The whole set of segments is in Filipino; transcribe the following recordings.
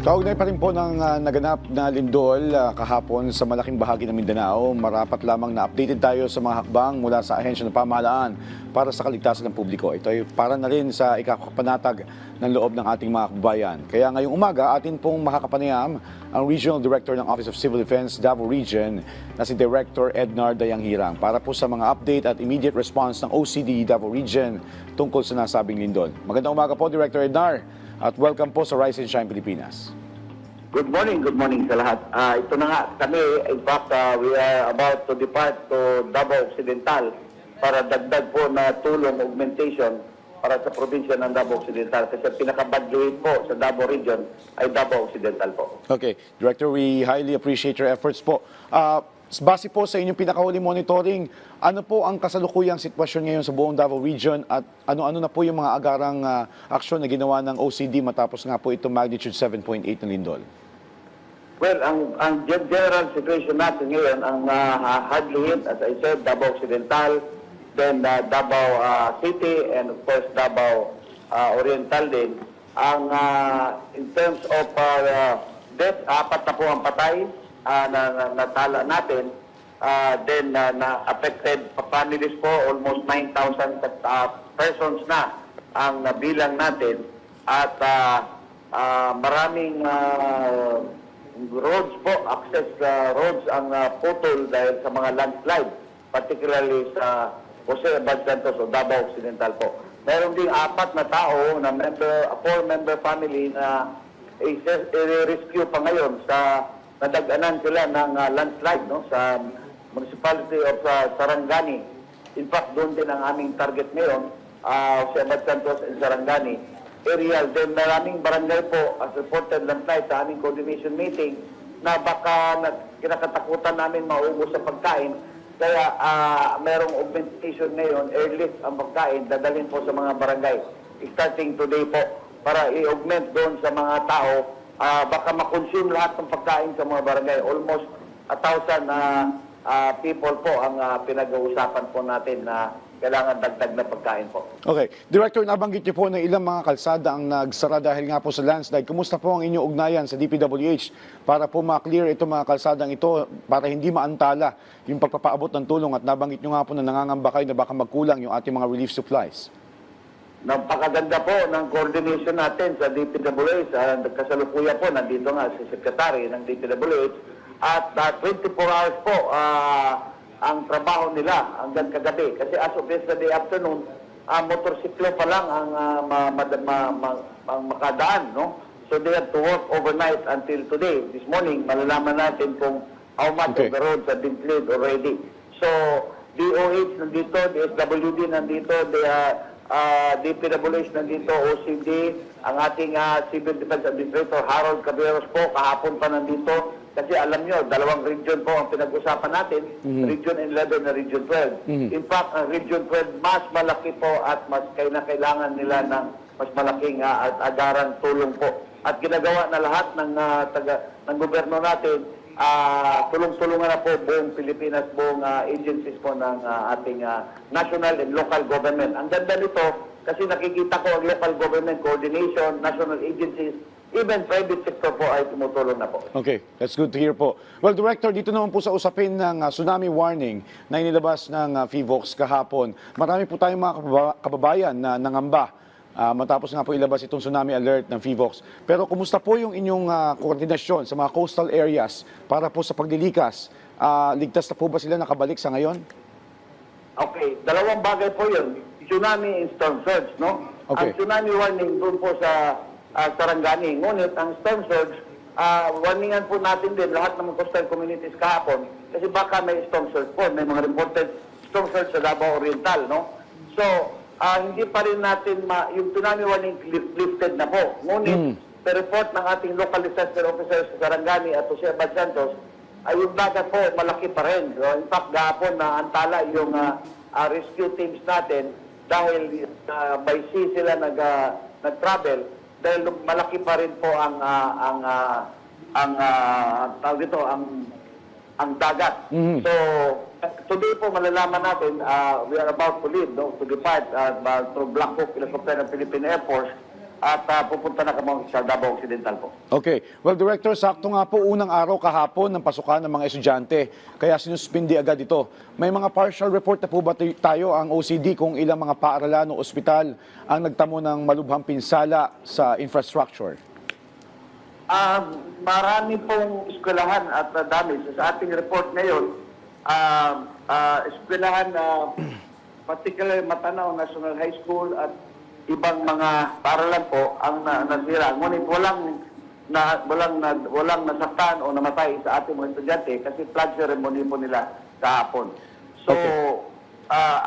Kaugnay pa rin po ng naganap na lindol kahapon sa malaking bahagi ng Mindanao. Marapat lamang na updated tayo sa mga hakbang mula sa ahensya ng pamahalaan para sa kaligtasan ng publiko. Ito ay para na rin sa ikakapanatag ng loob ng ating mga kababayan. Kaya ngayong umaga, atin pong makakapanayam ang Regional Director ng Office of Civil Defense Davao Region na si Director Ednar Dayanghirang para po sa mga update at immediate response ng OCD Davao Region tungkol sa nasabing lindol. Magandang umaga po, Director Ednar. At welcome po sa Rise and Shine Pilipinas. Good morning sa lahat. Ito na nga, kami, in fact, we are about to depart to Davao Occidental para dagdag po na tulong augmentation para sa probinsya ng Davao Occidental kasi pinaka-badluhin po sa Davao Region ay Davao Occidental po. Okay. Director, we highly appreciate your efforts po. Base po sa inyong pinakahuli monitoring, ano po ang kasalukuyang sitwasyon ngayon sa buong Davao Region at ano-ano na po yung mga agarang aksyon na ginawa ng OCD matapos nga po itong magnitude 7.8 ng lindol? Well, ang general situation natin ngayon, ang hardly hit, as I said, Davao Occidental, then Davao City, and of course Davao Oriental din. Ang in terms of death, 4 na po ang patay na natala natin. Then na-affected families po, almost 9,000 persons na ang nabilang natin. At maraming roads po, access roads ang putol dahil sa mga landslide, particularly sa Jose Abad Santos o Davao Occidental po. Meron ding 4 na tao na four-member family na i-rescue pa ngayon sa nadaganan sila ng landslide sa municipality of Sarangani. In fact, doon din ang aming target ngayon, Jose Abad Santos and Sarangani. Aerial, then maraming barangay po as reported landslide sa aming coordination meeting na baka kinakatakutan namin maubos sa pagkain. Kaya merong augmentation ngayon, airlift ang pagkain, dadalhin po sa mga barangay. Starting today po, para i-augment doon sa mga tao, baka makonsume lahat ng pagkain sa mga barangay. Almost 1,000 people po ang pinag-uusapan po natin na kailangan dagdag na pagkain po. Okay. Director, nabanggit niyo po na ilang mga kalsada ang nagsara dahil nga po sa landslide. Kumusta po ang inyong ugnayan sa DPWH para po ma-clear itong mga kalsadang ito para hindi maantala yung pagpapaabot ng tulong at nabanggit niyo nga po na nangangamba kayo na baka magkulang yung ating mga relief supplies? Napakaganda po ng coordination natin sa DPWH. Kasalukuyan po, nandito nga si Secretary ng DPWH. At 24 hours po ang trabaho nila hanggang kagabi. Kasi as of yesterday afternoon, motorsiklo pa lang ang makadaan. No? So they had to work overnight until today. This morning, malalaman natin kung how much of the roads have been cleared already. So DOH nandito, DSWD nandito, DPWH nandito, OCD, ang ating Civil Defense Administrator Harold Caballeros po, kahapon pa nandito. Kasi alam nyo, 2 region po ang pinag-usapan natin, Region 11 na Region 12. In fact, ang Region 12 mas malaki po at mas kailangan nila ng mas malaking agarang tulong po. At ginagawa na lahat ng gobyerno natin, tulong-tulungan na po buong Pilipinas, buong agencies po ng ating national and local government. Ang ganda nito, kasi nakikita ko ang local government coordination, national agencies, even private sector po ay tumutulong na po. Okay, that's good to hear po. Well, Director, dito naman po sa usapin ng tsunami warning na inilabas ng PHIVOLCS kahapon. Marami po tayong mga kababayan na nangamba matapos nga po ilabas itong tsunami alert ng PHIVOLCS. Pero kumusta po yung inyong koordinasyon sa mga coastal areas para po sa paglilikas? Ligtas na po ba sila nakabalik sa ngayon? Okay, 2 bagay po yun. Tsunami and storm surge, no? Okay. Ang tsunami warning doon po sa Sarangani. Ngunit ang storm surge, warningan po natin din lahat ng coastal communities kahapon kasi baka may storm surge po. May mga reported storm surge sa Davao Oriental, no? So, hindi pa rin natin yung tsunami warning lifted na po. Ngunit, per report ng ating local disaster officers sa Sarangani at Jose Abad Santos, ay yung dagat po malaki pa rin. So, in fact, gahapon na antala yung rescue teams natin dahil by sea sila nag-travel dahil malaki pa rin po ang dagat. So today po malalaman natin we are about to leave to depart through Black Hawk helicopter ng Philippine Air Force at pupunta na kami sa Davao Occidental po. Okay. Well, Director, sakto nga po unang araw kahapon ng pasukan ng mga estudyante. Kaya sinuspindi agad ito. May mga partial report na po ba tayo ang OCD kung ilang mga paaralan o ospital ang nagtamo ng malubhang pinsala sa infrastructure? Marami pong eskwelahan at damage. Sa ating report ngayon, eskwelahan particularly Matanaw National High School at ibang mga paaralan po ang nasira. Ngunit walang nasaktan o namatay sa ating mga estudyante kasi flag ceremony po nila kahapon. So,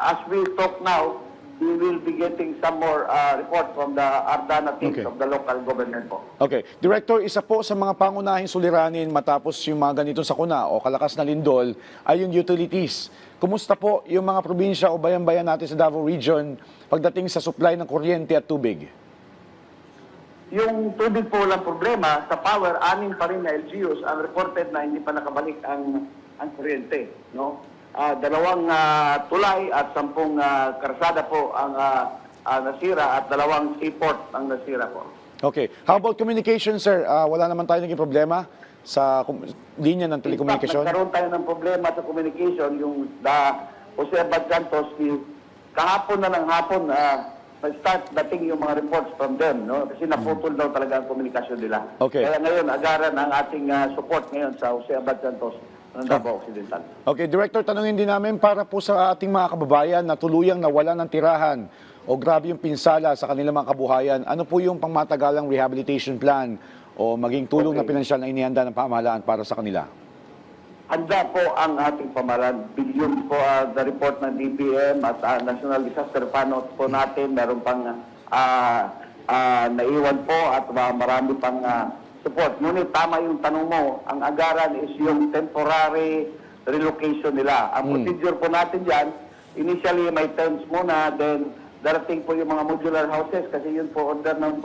as we talk now, we will be getting some more reports from the Ardana teams of the local government po. Okay. Director, isa po sa mga pangunahing suliranin matapos yung mga ganito sakuna o kalakas na lindol ay yung utilities. Kumusta po yung mga probinsya o bayan-bayan natin sa Davao Region pagdating sa supply ng kuryente at tubig? Yung tubig po lang problema, sa power, 6 pa rin na LGUs ang reported na hindi pa nakabalik ang kuryente. No? 2 tulay at 10 karsada po ang nasira at 2 seaport ang nasira po. Okay. How about communication, sir? Wala naman tayo naging problema sa linya ng telekomunikasyon? Nagkaroon tayo ng problema sa communication. Yung Jose Abad Santos, kahapon na ng hapon, start dating yung mga reports from them. No? Kasi naputol daw talaga ang komunikasyon nila. Okay. Kaya ngayon, agaran ang ating support ngayon sa Jose Abad Santos ng Davao Occidental. Okay, Director, tanungin din namin para po sa ating mga kababayan na tuluyang nawala ng tirahan o grabe yung pinsala sa kanilang mga kabuhayan, ano po yung pangmatagalang rehabilitation plan o maging tulong na pinansyal na inihanda ng pamahalaan para sa kanila? Handa po ang ating pamahalaan. Billion po the report ng DBM at National Disaster Fund po natin. Meron pang naiwan po at marami pang support. Ngunit tama yung tanong mo, ang agaran is yung temporary relocation nila. Ang procedure po natin dyan, initially may tents muna, then darating po yung mga modular houses kasi yun po order ng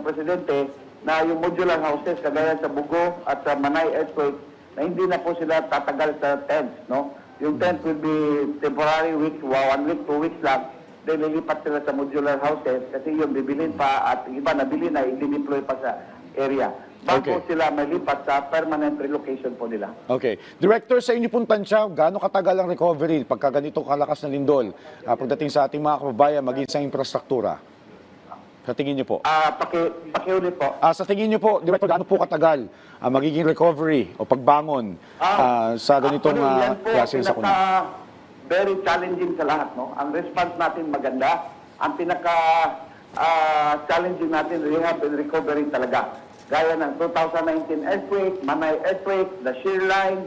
Presidente na yung modular houses kagaya sa Bugo at sa Manay earthquake na hindi na po sila tatagal sa tents. No? Yung tent will be temporary weeks, 1 week, 2 weeks lang. Then lilipat sila sa modular houses kasi yung bibilin pa at iba nabili na, i-deploy pa sa area. Bago sila malipat sa permanent relocation po nila. Okay. Director, sa inyo pong tansya, gaano katagal ang recovery pagka ganito kalakas na lindol pagdating sa ating mga kababayan maging sa infrastruktura? Sa tingin niyo po? Pakiulit po. Sa tingin niyo po, Director, gaano po katagal ang magiging recovery o pagbangon sa ganitong klaseng sakuna? Very challenging sa lahat. No? Ang response natin maganda. Ang challenging natin, rehab and recovery talaga. Gaya ng 2019 earthquake, Manay earthquake, the shear line,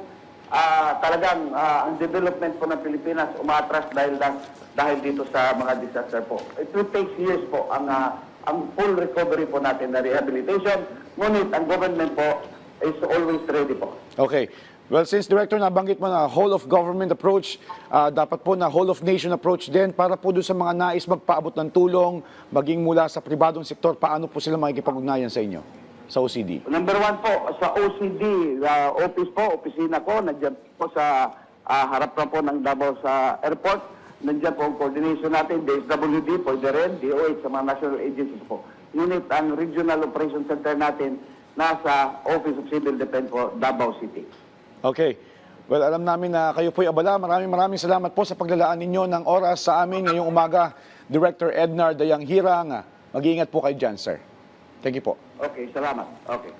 talagang ang development po ng Pilipinas umatras dahil dito sa mga disaster po. It will take years po ang full recovery po natin na rehabilitation. Ngunit ang government po is always ready po. Okay. Well, since Director nabanggit mo na whole of government approach, dapat po na whole of nation approach din para po doon sa mga nais magpaabot ng tulong, maging mula sa pribadong sektor, paano po sila makikipag-ugnayan sa inyo? Sa OCD? Number 1 po, sa OCD, office po, opisina ko, nandiyan po sa harap na po ng Davao sa airport. Nandiyan po ang coordination natin, DSWD po, rin, DOH, sa mga national agencies po. Unit ang Regional Operation Center natin nasa Office of Civil Defense po, Davao City. Okay. Well, alam namin na kayo po'y abala. Maraming salamat po sa paglalaan ninyo ng oras sa amin ngayong umaga. Director Ednar Dayang Hirang, mag-iingat po kayo dyan, sir. Thank you po. Okay, salamat. Okay.